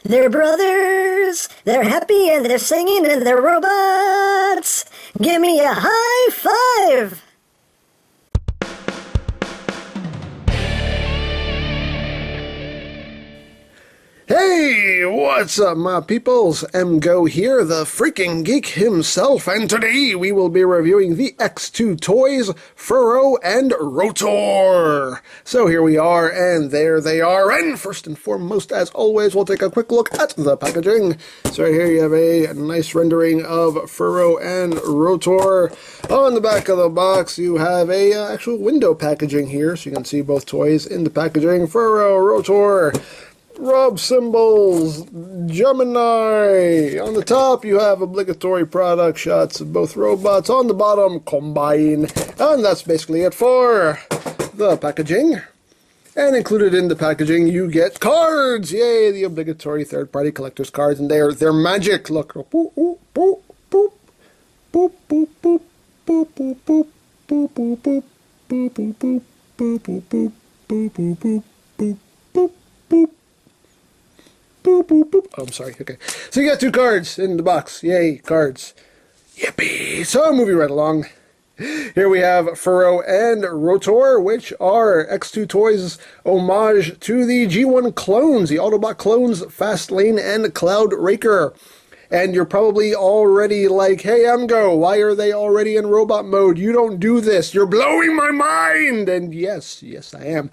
They're brothers, they're happy and they're singing and they're robots. Give me a high five! Hey, what's up, my peoples? EmGo here, the freaking geek himself, and today we will be reviewing the X2 toys, Furrow and Rotor. So here we are, and there they are, and first and foremost, as always, we'll take a quick look at the packaging. So right here you have a nice rendering of Furrow and Rotor. On the back of the box, you have a actual window packaging here, so you can see both toys in the packaging. Furrow, Rotor, rub symbols, Gemini. On the top you have obligatory product shots of both robots. On the bottom, combine. And that's basically it for the packaging. And included in the packaging you get cards. Yay, the obligatory third-party collector's cards, and they're magic. Look. Boop, boop, boop, boop. Boop, boop, boop. Boop, boop, boop. Boop, boop, boop. Boop, boop, boop. Boop, boop, boop. Boop, boop, boop. Boop, boop, boop. Boop, boop, boop. Oh, I'm sorry. Okay. So you got two cards in the box. Yay, cards. Yippee. So moving right along. Here we have Furrow and Rotor, which are X2 Toys' homage to the G1 clones, the Autobot clones, Fastlane and Cloudraker. And you're probably already like, hey, EmGo, why are they already in robot mode? You don't do this. You're blowing my mind. And yes, I am.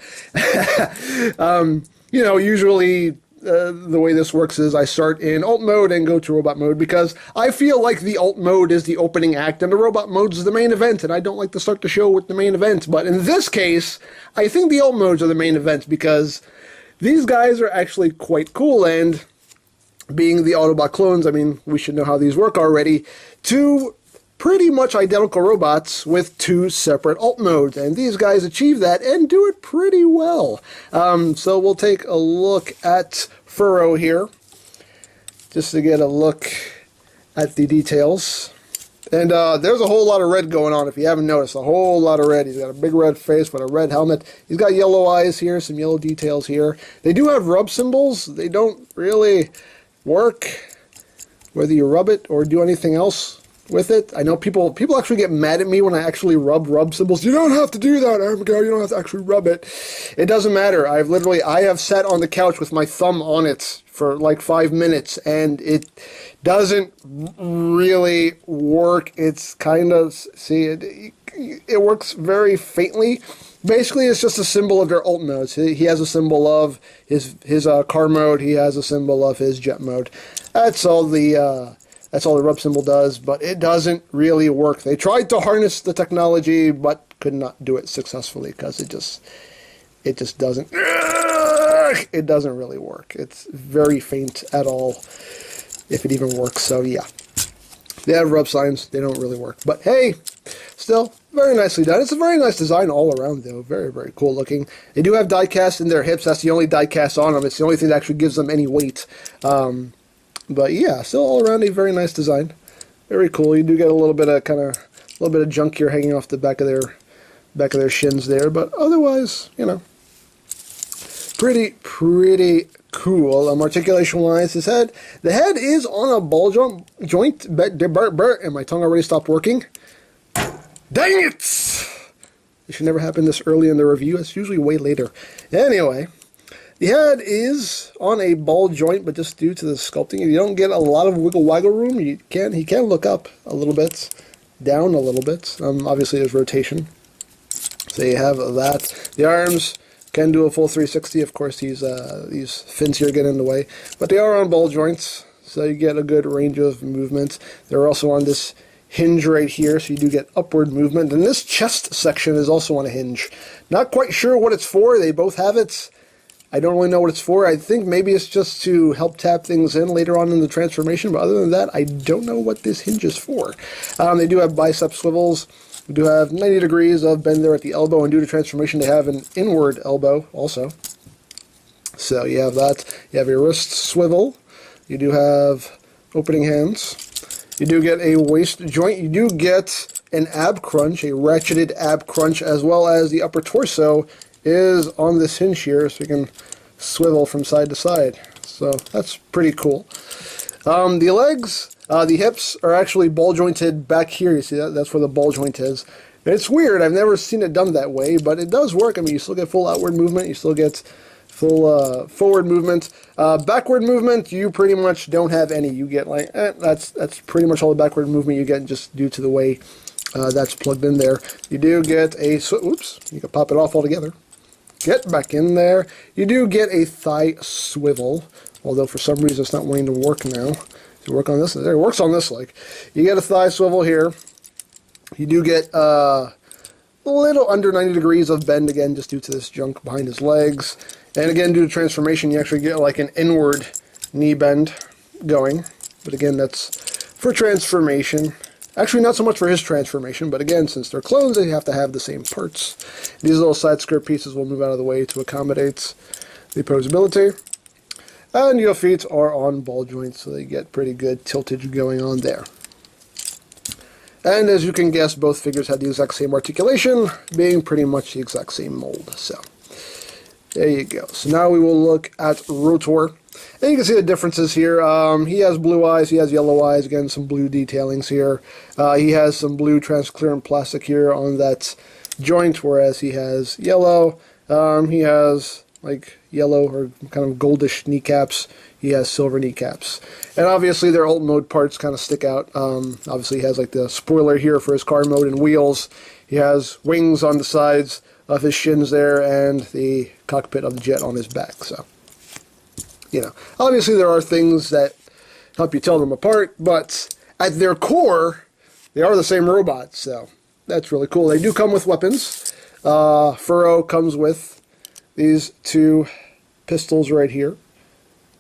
Usually the way this works is I start in alt mode and go to robot mode because I feel like the alt mode is the opening act and the robot mode is the main event, and I don't like to start the show with the main event. But in this case, I think the alt modes are the main event because these guys are actually quite cool, and being the Autobot clones, I mean, we should know how these work already. Two pretty much identical robots with two separate alt modes, and these guys achieve that and do it pretty well. So we'll take a look at Furrow here, just to get a look at the details. And there's a whole lot of red going on, if you haven't noticed, a whole lot of red. He's got a big red face with a red helmet. He's got yellow eyes here, some yellow details here. They do have rub symbols. They don't really work, whether you rub it or do anything else with it. I know people actually get mad at me when I actually rub symbols. You don't have to do that, EmGo. You don't have to actually rub it. It doesn't matter. I have sat on the couch with my thumb on it for like 5 minutes, and it doesn't really work. It's kind of, it works very faintly. Basically, it's just a symbol of their alt modes. He has a symbol of his car mode. He has a symbol of his jet mode. That's all the rub symbol does, but it doesn't really work. They tried to harness the technology, but could not do it successfully because it just doesn't. It doesn't really work. It's very faint at all, if it even works. So yeah, they have rub signs. They don't really work, but hey, still very nicely done. It's a very nice design all around, though. Very, very cool looking. They do have die cast in their hips. That's the only die cast on them. It's the only thing that actually gives them any weight. But yeah, still all around a very nice design. Very cool. You do get a little bit of junk here hanging off the back of their shins there, but otherwise, pretty cool. Articulation wise, the head is on a ball joint, and my tongue already stopped working. Dang it! It should never happen this early in the review. It's usually way later. Anyway, the head is on a ball joint, but just due to the sculpting, you don't get a lot of wiggle room. He can look up a little bit, down a little bit. Obviously, there's rotation. So you have that. The arms can do a full 360. Of course, these fins here get in the way, but they are on ball joints, so you get a good range of movement. They're also on this hinge right here, so you do get upward movement. And this chest section is also on a hinge. Not quite sure what it's for. They both have it. I don't really know what it's for. I think maybe it's just to help tap things in later on in the transformation, but other than that, I don't know what this hinge is for. They do have bicep swivels. We do have 90 degrees of bend there at the elbow, and due to transformation, they have an inward elbow also. So you have that. You have your wrist swivel. You do have opening hands. You do get a waist joint. You do get an ab crunch, a ratcheted ab crunch, as well as the upper torso is on this hinge here, so you can swivel from side to side. So that's pretty cool. The legs, the hips are actually ball jointed back here. You see that? That's where the ball joint is. And it's weird. I've never seen it done that way, but it does work. I mean, you still get full outward movement. You still get full forward movement. Backward movement, you pretty much don't have any. You get like, that's pretty much all the backward movement you get just due to the way that's plugged in there. You do get a, oops, you can pop it off altogether. Get back in there. You do get a thigh swivel, although for some reason it's not wanting to work now. To work on this, there it works on this leg. You get a thigh swivel here. You do get a little under 90 degrees of bend again, just due to this junk behind his legs. And again, due to transformation, you actually get like an inward knee bend going. But again, that's for transformation. Actually, not so much for his transformation, but again, since they're clones, they have to have the same parts. These little side skirt pieces will move out of the way to accommodate the posability. And your feet are on ball joints, so they get pretty good tiltage going on there. And as you can guess, both figures have the exact same articulation, being pretty much the exact same mold. So there you go. So now we will look at Rotor. And you can see the differences here. He has blue eyes, he has yellow eyes, again some blue detailings here. He has some blue transparent plastic here on that joint, whereas he has yellow. He has like yellow or kind of goldish kneecaps. He has silver kneecaps. And obviously their alt mode parts kind of stick out. Obviously he has like the spoiler here for his car mode and wheels. He has wings on the sides of his shins there and the cockpit of the jet on his back. So, you know, obviously there are things that help you tell them apart, but at their core, they are the same robots. So that's really cool. They do come with weapons. Furrow comes with these two pistols right here,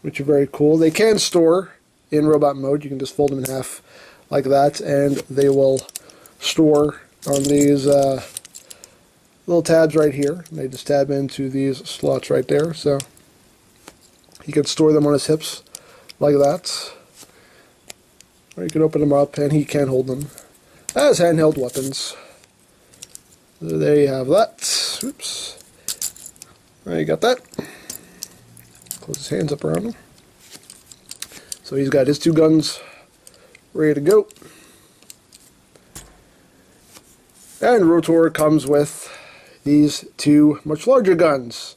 which are very cool. They can store in robot mode. You can just fold them in half like that, and they will store on these little tabs right here. They just tab into these slots right there, so he can store them on his hips like that. Or you can open them up, and he can hold them as handheld weapons. So there you have that. Oops. There you got that. Close his hands up around him. So he's got his two guns ready to go. And Rotor comes with these two much larger guns.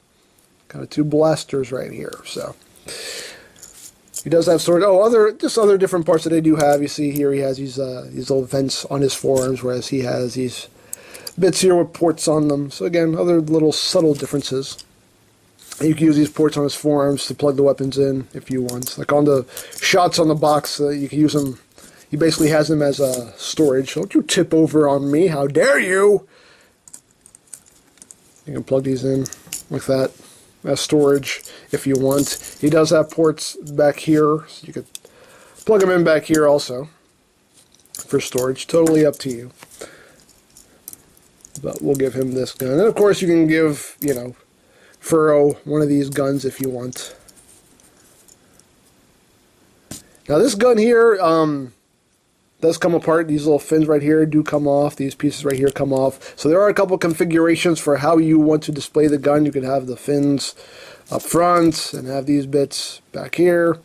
Kind of two blasters right here. So he does have sort of other different parts that they do have. You see here he has these little vents on his forearms, whereas he has these bits here with ports on them. So again, other little subtle differences. You can use these ports on his forearms to plug the weapons in if you want. Like on the shots on the box, you can use them. He basically has them as a storage. Don't you tip over on me, how dare you! You can plug these in like that as storage if you want. He does have ports back here, so you could plug them in back here also for storage. Totally up to you. But we'll give him this gun. And of course you can give, you know, Furrow one of these guns if you want. Now this gun here does come apart. These little fins right here do come off. These pieces right here come off. So there are a couple configurations for how you want to display the gun. You can have the fins up front and have these bits back here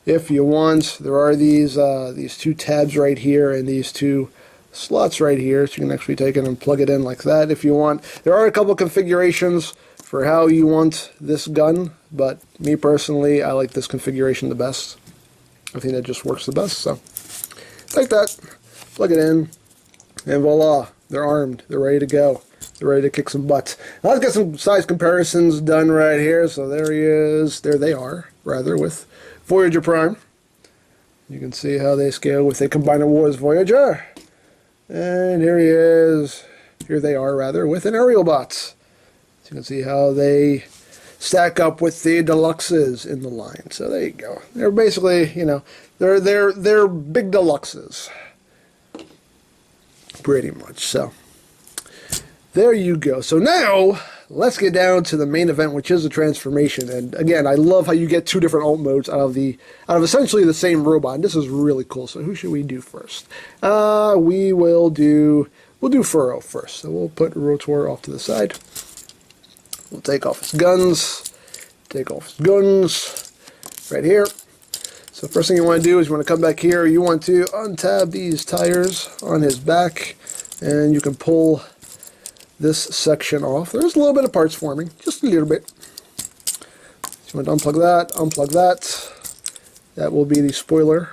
if you want. There are these two tabs right here and these two slots right here, so you can actually take it and plug it in like that if you want. There are a couple configurations for how you want this gun, but me personally, I like this configuration the best. I think that just works the best. So like that, plug it in, and voila, they're armed, they're ready to go, they're ready to kick some butt. Now let's get some size comparisons done right here. So there he is, there they are, rather, with Voyager Prime. You can see how they scale with a Combiner Wars Voyager. And here he is, here they are, rather, with an Aerial Bot. So you can see how they stack up with the deluxes in the line. So there you go. They're basically, you know, they're big deluxes, pretty much. So there you go. So now let's get down to the main event, which is the transformation. And again, I love how you get two different alt modes out of essentially the same robot. And this is really cool. So who should we do first? We'll do Furrow first. So we'll put Rotor off to the side. We'll take off his guns. right here. So first thing you want to do is you want to come back here. You want to untab these tires on his back, and you can pull this section off. There's a little bit of parts forming, just a little bit. So you want to unplug that. That will be the spoiler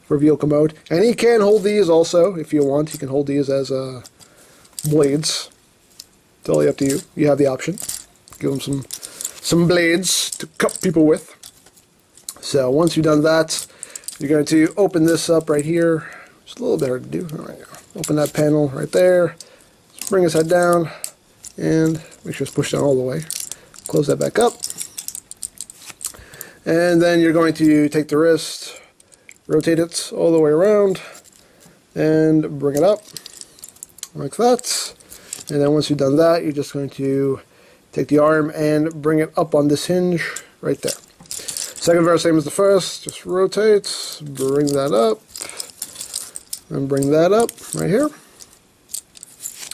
for vehicle mode. And he can hold these also if you want. You can hold these as blades. Totally up to you. You have the option. Give them some blades to cut people with. So once you've done that, you're going to open this up right here. It's a little bit hard to do. All right, open that panel right there. Just bring his head down and make sure it's pushed down all the way. Close that back up. And then you're going to take the wrist, rotate it all the way around, and bring it up like that. And then once you've done that, you're just going to take the arm and bring it up on this hinge right there. Second verse, same as the first. Just rotate, bring that up, and bring that up right here.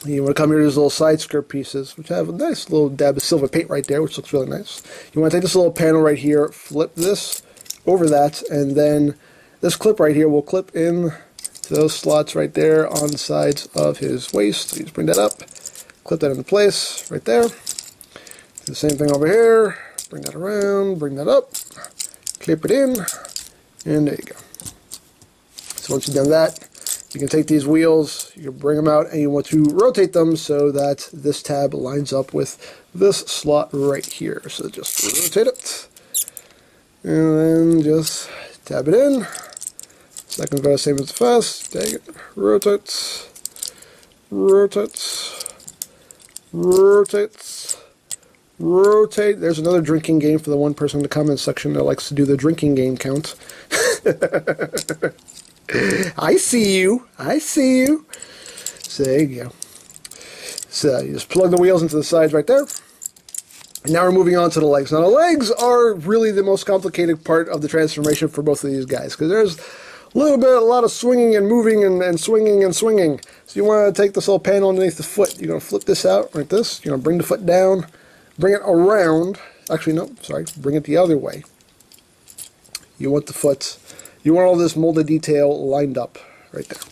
And you want to come here to these little side skirt pieces, which have a nice little dab of silver paint right there, which looks really nice. You want to take this little panel right here, flip this over that, and then this clip right here will clip in to those slots right there on the sides of his waist. So you just bring that up, clip that into place right there. Do the same thing over here. Bring that around, bring that up, clip it in, and there you go. So once you've done that, you can take these wheels, you can bring them out, and you want to rotate them so that this tab lines up with this slot right here. So just rotate it, and then just tab it in. Second go same as the first. Take it, rotate, rotate, rotate, rotate. There's another drinking game for the one person in the comment section that likes to do the drinking game count. I see you. I see you. So there you go. So you just plug the wheels into the sides right there. And now we're moving on to the legs. Now the legs are really the most complicated part of the transformation for both of these guys, because there's a lot of swinging and moving and swinging and swinging. So you want to take this little panel underneath the foot. You're going to flip this out like this. You're going to bring the foot down, bring it around. Actually, no, sorry. Bring it the other way. You want the foot. You want all this molded detail lined up right there.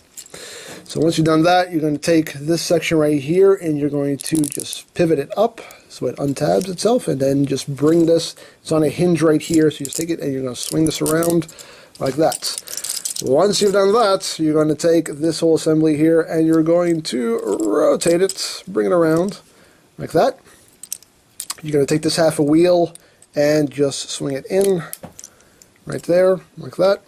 So once you've done that, you're going to take this section right here and you're going to just pivot it up so it untabs itself, and then just bring this. It's on a hinge right here, so you just take it and you're going to swing this around like that. Once you've done that, you're going to take this whole assembly here and you're going to rotate it, bring it around like that. You're going to take this half a wheel and just swing it in right there like that.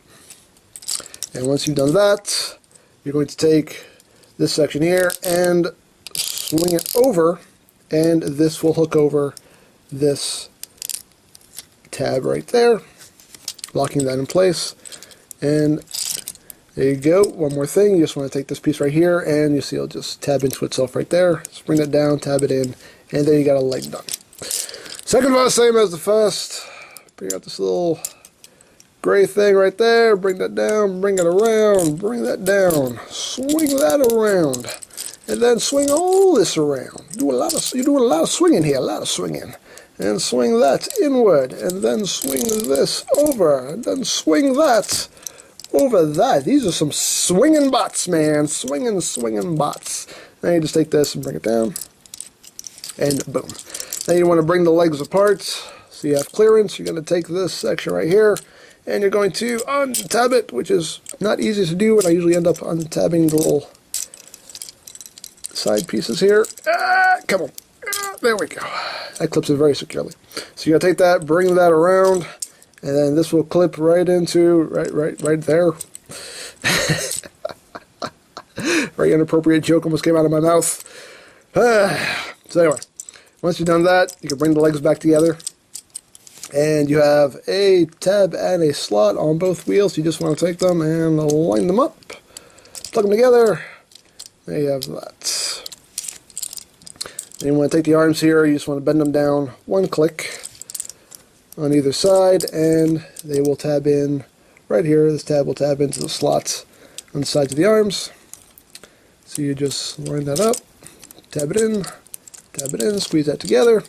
And once you've done that, you're going to take this section here and swing it over, and this will hook over this tab right there, locking that in place. And there you go. One more thing, you just want to take this piece right here, and you see it'll just tab into itself right there. Just bring that down, tab it in, and then you got a leg done. Second one, same as the first. Bring out this little gray thing right there, bring that down, bring it around, bring that down, swing that around, and then swing all this around. You're doing a lot of swinging here, a lot of swinging. And swing that inward, and then swing this over, and then swing that over that. These are some swinging bots, man. Swinging bots. Now you just take this and bring it down, and boom. Now you want to bring the legs apart so you have clearance. You're going to take this section right here, and you're going to untab it, which is not easy to do, and I usually end up untabbing the little side pieces here. Come on. There we go. That clips it very securely. So you're going to take that, bring that around, and then this will clip right into, right there. Very inappropriate joke almost came out of my mouth. So anyway, once you've done that, you can bring the legs back together. And you have a tab and a slot on both wheels. You just want to take them and line them up. Plug them together. There you have that. Then you want to take the arms here. You just want to bend them down one click on either side, and they will tab in right here. This tab will tab into the slots on the sides of the arms. So you just line that up, tab it in, squeeze that together.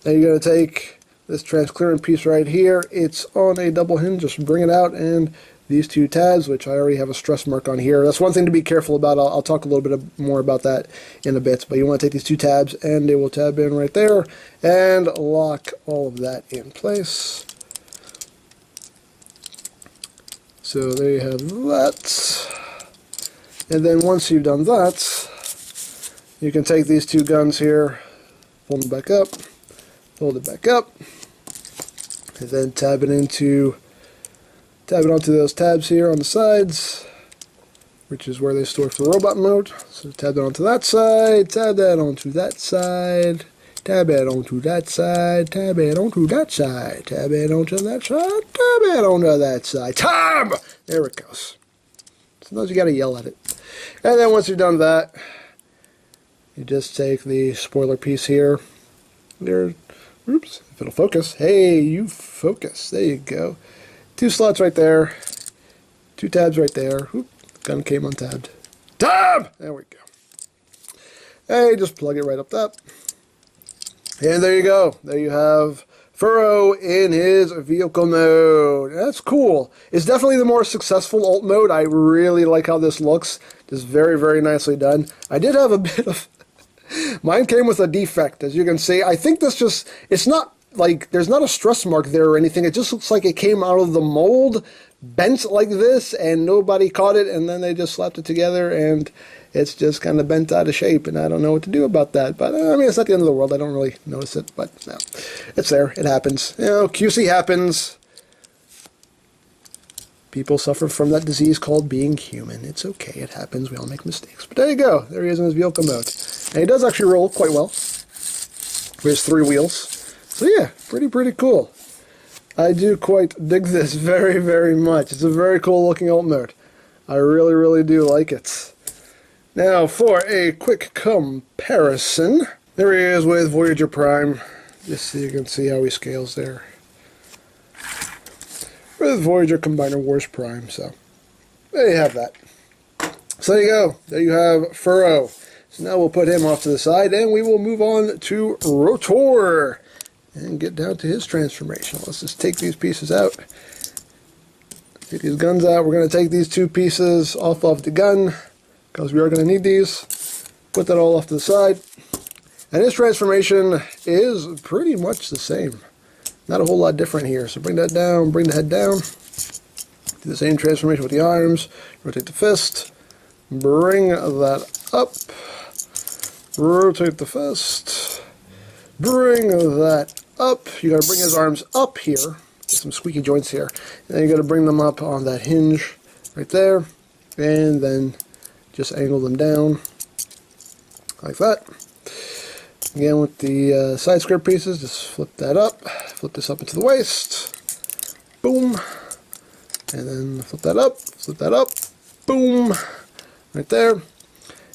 Then you're going to take this transclearance piece right here, it's on a double hinge. Just bring it out, and these two tabs, which I already have a stress mark on here. That's one thing to be careful about. I'll talk a little bit more about that in a bit. But you want to take these two tabs, and they will tab in right there, and lock all of that in place. So there you have that. And then once you've done that, you can take these two guns here, fold them back up, fold it back up, and then tab it onto those tabs here on the sides, which is where they store for the robot mode. So tab it onto that side, tab that onto that side, tab it onto that side, tab it onto that side, tab it onto that side, tab it onto that side. Tab! There it goes. Sometimes you gotta yell at it. And then once you've done that, you just take the spoiler piece here. There, oops, if it'll focus. Hey, you focus. There you go. Two slots right there. Two tabs right there. Oop, gun came untabbed. Tab! There we go. Hey, just plug it right up that. And there you go. There you have Furrow in his vehicle mode. That's cool. It's definitely the more successful alt mode. I really like how this looks. Just very, very nicely done. I did have a bit of... Mine came with a defect, as you can see. I think this just... It's not like... There's not a stress mark there or anything. It just looks like it came out of the mold, bent like this, and nobody caught it, and then they just slapped it together, and it's just kind of bent out of shape, and I don't know what to do about that. But, I mean, it's not the end of the world. I don't really notice it, but no. It's there. It happens. You know, QC happens. People suffer from that disease called being human. It's okay. It happens. We all make mistakes. But there you go. There he is in his vehicle mode. And he does actually roll quite well with his 3 wheels. So, yeah, pretty cool. I do quite dig this very, very much. It's a very cool looking alt mode. I really, really do like it. Now, for a quick comparison, there he is with Voyager Prime, just so you can see how he scales there. With Voyager Combiner Wars Prime, so there you have that. So there you go. There you have Furrow. So now we'll put him off to the side, and we will move on to Rotor and get down to his transformation. Let's just take these pieces out. Take these guns out. We're going to take these 2 pieces off of the gun, because we are going to need these. Put that all off to the side. And his transformation is pretty much the same. Not a whole lot different here. So bring that down, bring the head down. Do the same transformation with the arms. Rotate the fist. Bring that up. Rotate the fist. Bring that up. You got to bring his arms up here. Some squeaky joints here. And then you got to bring them up on that hinge right there. And then just angle them down like that. Again, with the side skirt pieces, just flip that up. Flip this up into the waist. Boom. And then flip that up. Flip that up. Boom. Right there.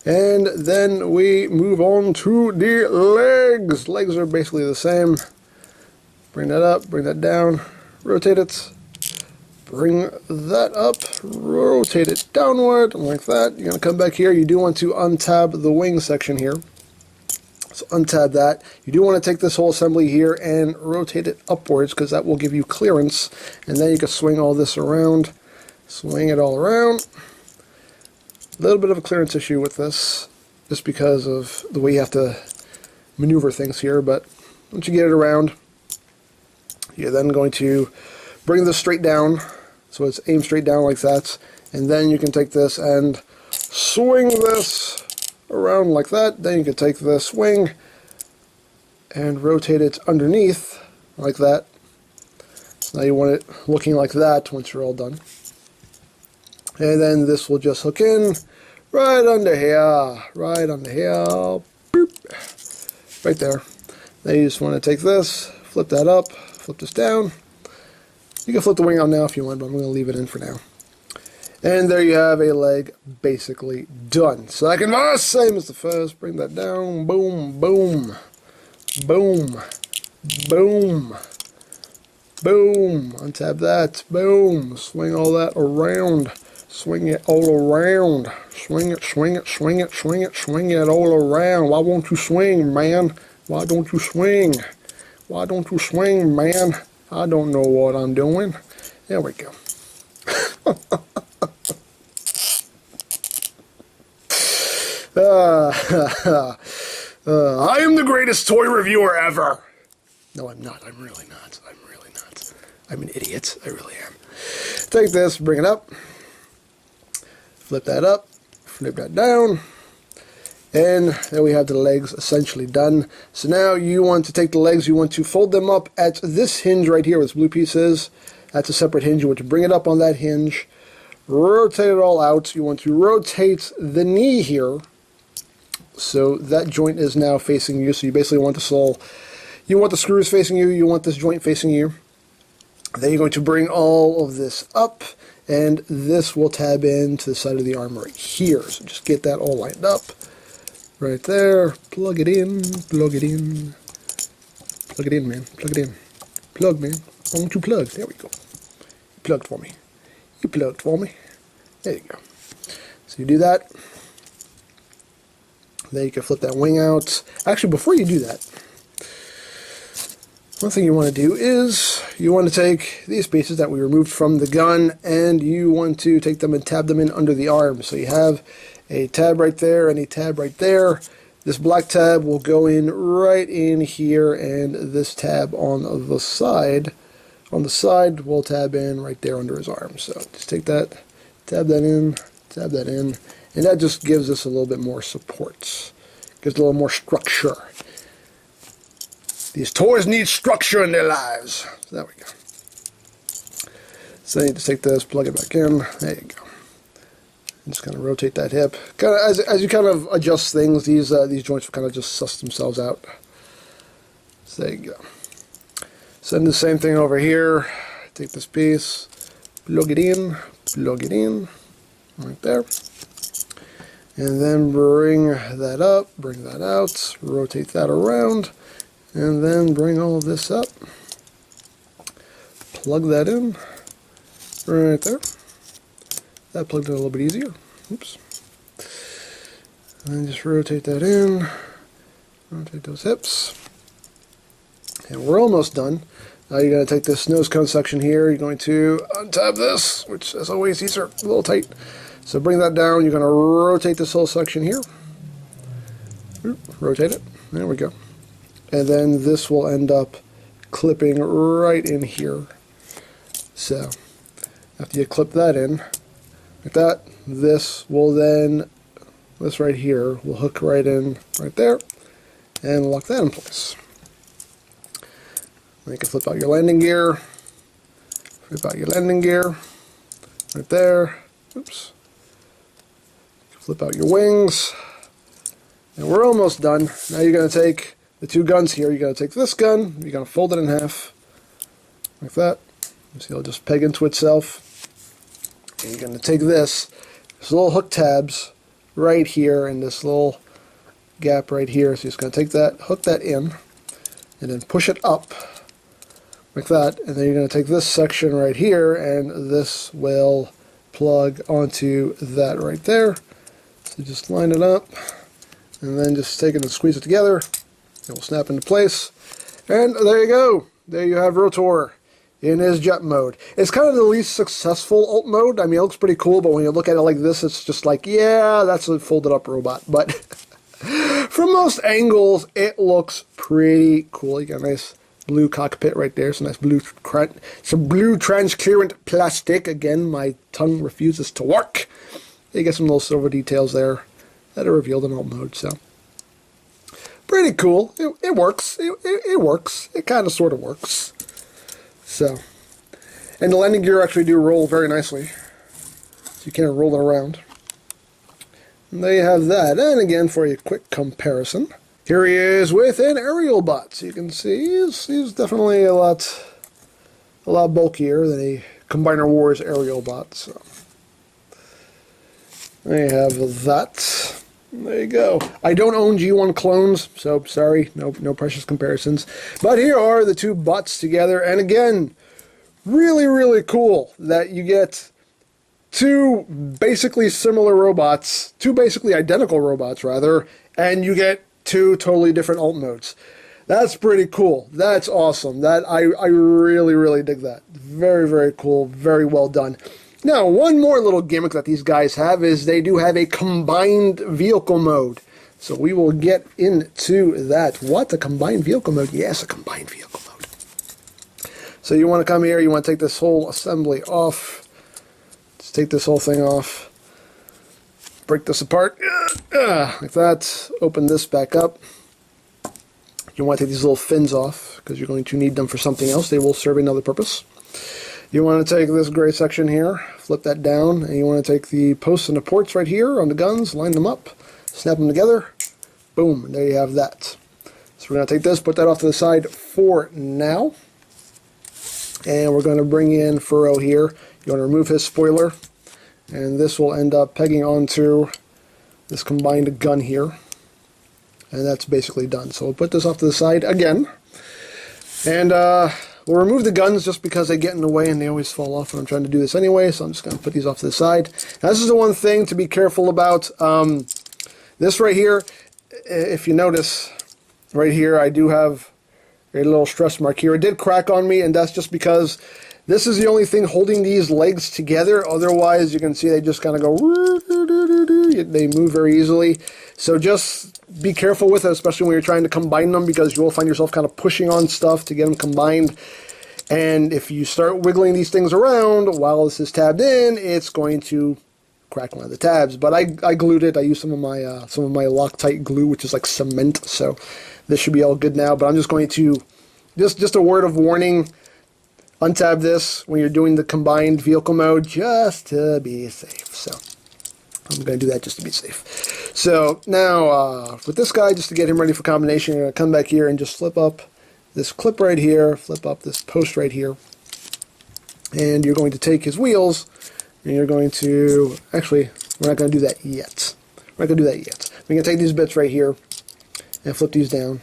And then we move on to the legs. Legs are basically the same. Bring that up. Bring that down. Rotate it. Bring that up, rotate it downward, like that. You're going to come back here. You do want to untab the wing section here. So untab that. You do want to take this whole assembly here and rotate it upwards, because that will give you clearance. And then you can swing all this around. Swing it all around. A little bit of a clearance issue with this, just because of the way you have to maneuver things here. But once you get it around, you're then going to bring this straight down. So it's aimed straight down like that, and then you can take this and swing this around like that. Then you can take the swing and rotate it underneath like that. So now you want it looking like that once you're all done. And then this will just hook in right under here, boop, right there. Then you just want to take this, flip that up, flip this down. You can flip the wing out now if you want, but I'm going to leave it in for now. And there you have a leg basically done. Second verse, same as the first. Bring that down. Boom, boom, boom, boom, boom. Untap that. Boom. Swing all that around. Swing it all around. Swing it, swing it, swing it, swing it, swing it all around. Why won't you swing, man? Why don't you swing? Why don't you swing, man? I don't know what I'm doing. There we go. I am the greatest toy reviewer ever. No, I'm not. I'm really not. I'm really not. I'm an idiot. I really am. Take this, bring it up, flip that up, flip that down, and then we have the legs essentially done. So now you want to take the legs, you want to fold them up at this hinge right here where this blue piece is. That's a separate hinge. You want to bring it up on that hinge, rotate it all out. You want to rotate the knee here. So that joint is now facing you. So you basically want this all, you want the screws facing you, you want this joint facing you. Then you're going to bring all of this up, and this will tab into the side of the arm right here. So just get that all lined up. Right there. Plug it in, plug it in. Plug it in, man. Plug it in. Plug, man. I want you plugged. There we go. You plugged for me. You plugged for me. There you go. So you do that. Then you can flip that wing out. Actually, before you do that, one thing you want to do is you want to take these pieces that we removed from the gun, and you want to take them and tab them in under the arm. So you have a tab right there and a tab right there. This black tab will go in right in here, and this tab on the side will tab in right there under his arm. So just take that, tab that in, and that just gives us a little bit more support. Gives a little more structure. These toys need structure in their lives. So there we go. So you need to take this, plug it back in. There you go. And just kind of rotate that hip. Kind of as you kind of adjust things, these joints will kind of just suss themselves out. So there you go. So then the same thing over here. Take this piece, plug it in, right there. And then bring that up, bring that out, rotate that around. And then bring all of this up, plug that in, right there. That plugged in a little bit easier. Oops. And then just rotate that in, rotate those hips. And we're almost done. Now you're going to take this nose cone section here, you're going to untab this, which as always these are a little tight. So bring that down, you're going to rotate this whole section here. Rotate it, there we go. And then this will end up clipping right in here. So after you clip that in, like that, this right here will hook right in right there and lock that in place. Then you can flip out your landing gear, right there. Oops. Flip out your wings, and we're almost done. Now you're going to take the two guns here. You're going to take this gun, you're going to fold it in half, like that. You see it'll just peg into itself. And you're going to take this little hook tabs right here and this little gap right here. So you're just going to take that, hook that in, and then push it up, like that. And then you're going to take this section right here, and this will plug onto that right there. So just line it up, and then just take it and squeeze it together. It will snap into place, and there you go. There you have Rotor in his jet mode. It's kind of the least successful alt mode. I mean, it looks pretty cool, but when you look at it like this, it's just like, yeah, that's a folded up robot. But from most angles, it looks pretty cool. You got a nice blue cockpit right there, some nice some blue transparent plastic. Again, my tongue refuses to work. You get some little silver details there that are revealed in alt mode, so pretty cool. It works. It works. It kind of sort of works. So, and the landing gear actually do roll very nicely. So you can't roll it around. And there you have that. And again, for a quick comparison, here he is with an aerial bot. So you can see he's definitely a lot bulkier than a Combiner Wars aerial bot. So there you have that. There you go. I don't own G1 clones, so sorry, no precious comparisons. But here are the two bots together, and again, really, really cool that you get two basically similar robots, two basically identical robots rather, and you get two totally different alt modes. That's pretty cool. That's awesome. That I really, really dig that. Very, very cool. Very well done. Now, one more little gimmick that these guys have is they do have a combined vehicle mode. So we will get into that. What? A combined vehicle mode? Yes, a combined vehicle mode. So you want to come here, you want to take this whole assembly off. Just take this whole thing off. Break this apart. Like that. Open this back up. You want to take these little fins off because you're going to need them for something else. They will serve another purpose. You want to take this gray section here, flip that down, and you want to take the posts and the ports right here on the guns, line them up, snap them together. Boom, and there you have that. So we're going to take this, put that off to the side for now. And we're going to bring in Furrow here. You want to remove his spoiler, and this will end up pegging onto this combined gun here. And that's basically done. So we'll put this off to the side again. And we'll remove the guns just because they get in the way and they always fall off when I'm trying to do this anyway. So I'm just going to put these off to the side. Now, this is the one thing to be careful about. This right here, if you notice, right here, I do have a little stress mark here. It did crack on me, and that's just because this is the only thing holding these legs together. Otherwise, you can see they just kind of go, they move very easily. So just be careful with it, especially when you're trying to combine them, because you will find yourself kind of pushing on stuff to get them combined. And if you start wiggling these things around while this is tabbed in, it's going to crack one of the tabs. But I glued it. I used some of my Loctite glue, which is like cement. So this should be all good now. But I'm just going to, just a word of warning, untab this when you're doing the combined vehicle mode, just to be safe. So I'm going to do that just to be safe. So now with this guy, just to get him ready for combination, you're going to come back here and just flip up this clip right here, flip up this post right here, and you're going to take his wheels, and you're going to, actually, we're not going to do that yet. We're not going to do that yet. We're going to take these bits right here and flip these down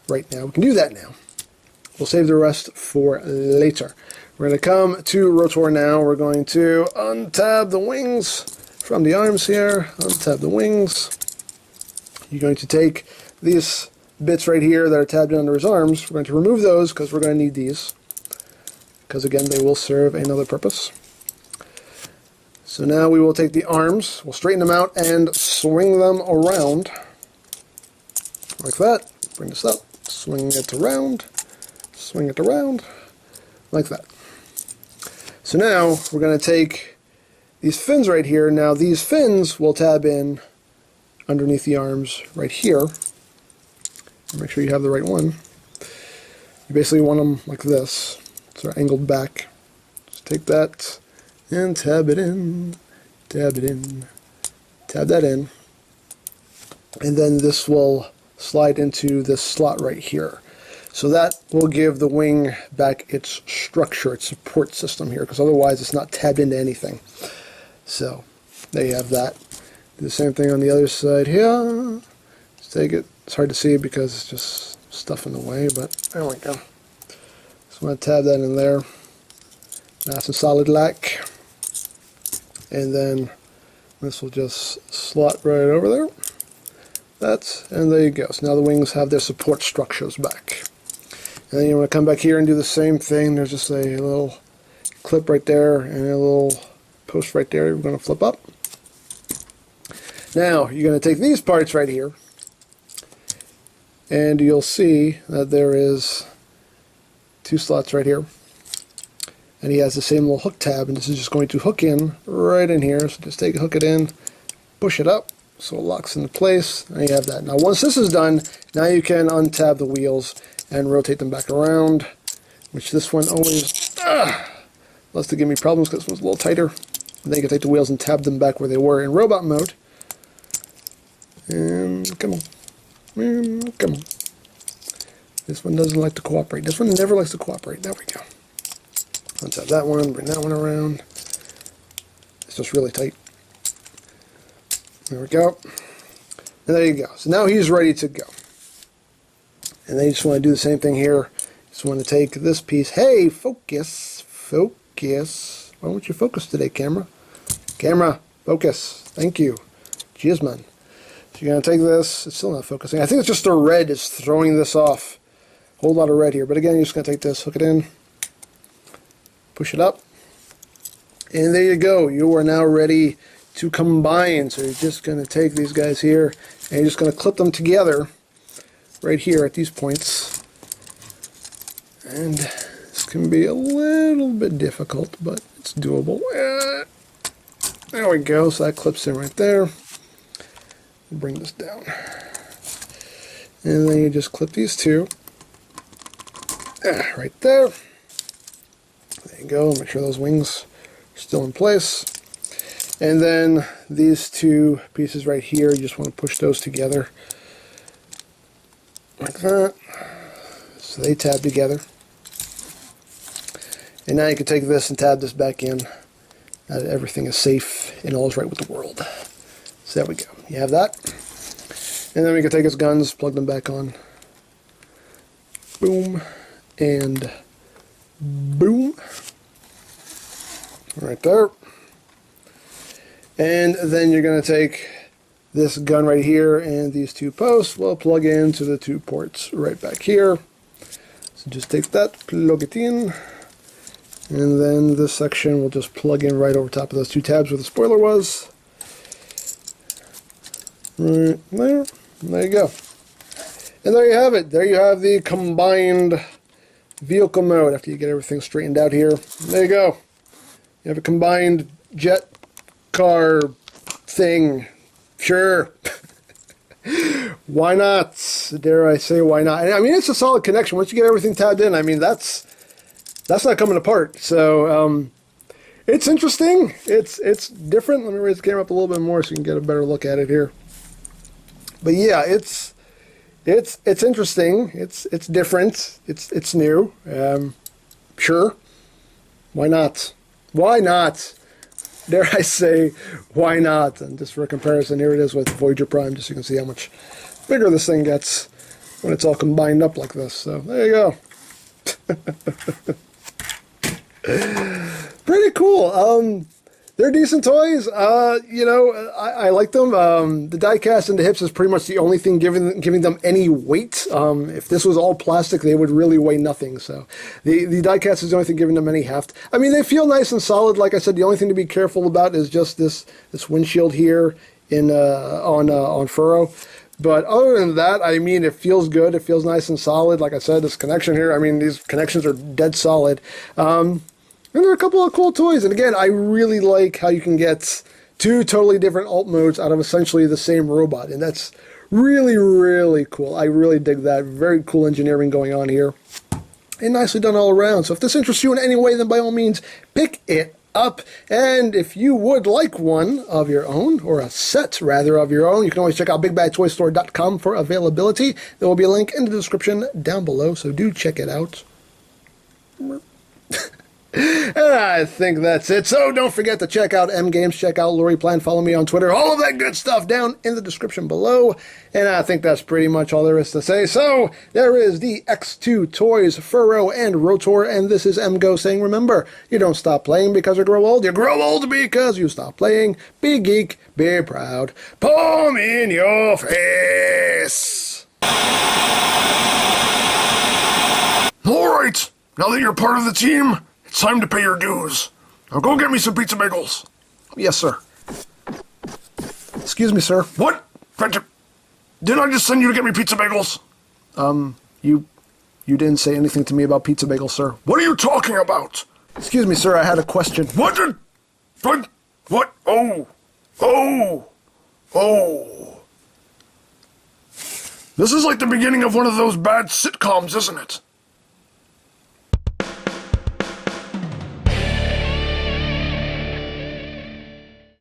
right now. We can do that now. We'll save the rest for later. We're going to come to Rotor now. We're going to untab the wings from the arms here. Untab the wings. You're going to take these bits right here that are tabbed under his arms. We're going to remove those because we're going to need these. Because again, they will serve another purpose. So now we will take the arms, we'll straighten them out and swing them around. Like that. Bring this up, swing it around, like that. So now we're going to take these fins right here. Now these fins will tab in underneath the arms right here. Make sure you have the right one. You basically want them like this, so they're angled back. Just take that and tab it in, tab it in, tab that in, and then this will slide into this slot right here. So that will give the wing back its structure, its support system here, because otherwise it's not tabbed into anything. So there you have that. Do the same thing on the other side here. Just take it. It's hard to see because it's just stuff in the way, but there we go. Just want to tab that in there. Nice and solid like. And then this will just slot right over there. And there you go. So now the wings have their support structures back. And then you want to come back here and do the same thing. There's just a little clip right there and a little post right there we're going to flip up. Now you're going to take these parts right here, and you'll see that there is two slots right here. And he has the same little hook tab, and this is just going to hook in right in here. So just hook it in, push it up, so it locks into place, and you have that. Now once this is done, now you can untab the wheels and rotate them back around, which this one always loves to give me problems because this one's a little tighter. And then you can take the wheels and tab them back where they were in robot mode. And come on. Come on. This one doesn't like to cooperate. This one never likes to cooperate. There we go. Untap that one, bring that one around. It's just really tight. There we go. And there you go. So now he's ready to go. And then you just want to do the same thing here. Just want to take this piece. Hey, focus. Focus. Why won't you focus today, camera? Camera, focus. Thank you. Cheers, man. So you're going to take this. It's still not focusing. I think it's just the red is throwing this off. Whole lot of red here. But again, you're just going to take this, hook it in, push it up, and there you go. You are now ready to combine. So you're just going to take these guys here, and you're just going to clip them together right here at these points. And this can be a little bit difficult, but it's doable. There we go. So that clips in right there. Bring this down. And then you just clip these two. Right there. There you go. Make sure those wings are still in place. And then these two pieces right here, you just want to push those together. Like that. So they tab together. And now you can take this and tab this back in. Now that everything is safe and all is right with the world. So there we go. You have that. And then we can take his guns, plug them back on. Boom. And boom. Right there. And then you're going to take this gun right here and these two posts will plug into the two ports right back here. So just take that, plug it in. And then this section will just plug in right over top of those two tabs where the spoiler was. Right there. And there you go. And there you have it. There you have the combined vehicle mode after you get everything straightened out here. There you go. You have a combined jet car thing. Sure. Why not? Dare I say why not? I mean, it's a solid connection. Once you get everything tabbed in, I mean, that's not coming apart. So it's interesting. It's different. Let me raise the camera up a little bit more so you can get a better look at it here. But yeah, it's interesting. It's different. It's new. Sure. Why not? Why not? Dare I say, why not? And just for a comparison, here it is with Voyager Prime, just so you can see how much bigger this thing gets when it's all combined up like this. So there you go. Pretty cool. They're decent toys. You know, I like them. The die cast and the hips is pretty much the only thing giving them any weight. If this was all plastic, they would really weigh nothing. So the die cast is the only thing giving them any heft. I mean, they feel nice and solid. Like I said, the only thing to be careful about is just this windshield here on Furrow. But other than that, I mean, it feels good. It feels nice and solid. Like I said, this connection here, I mean, these connections are dead solid. And there are a couple of cool toys. And again, I really like how you can get two totally different alt modes out of essentially the same robot. And that's really, really cool. I really dig that. Very cool engineering going on here. And nicely done all around. So if this interests you in any way, then by all means, pick it up. And if you would like one of your own, or a set rather of your own, you can always check out BigBadToyStore.com for availability. There will be a link in the description down below, so do check it out. And I think that's it. So don't forget to check out EmGames, check out Lori Plan, follow me on Twitter, all of that good stuff down in the description below. And I think that's pretty much all there is to say. So there is the X2 Toys, Furrow, and Rotor, and this is EmGo saying, remember, you don't stop playing because you grow old because you stop playing. Be geek, be proud, palm in your face. Alright, now that you're part of the team, it's time to pay your dues. Now go get me some pizza bagels. Yes, sir. Excuse me, sir. What? Didn't I just send you to get me pizza bagels? You didn't say anything to me about pizza bagels, sir. What are you talking about? Excuse me, sir, I had a question. What? Oh. This is like the beginning of one of those bad sitcoms, isn't it?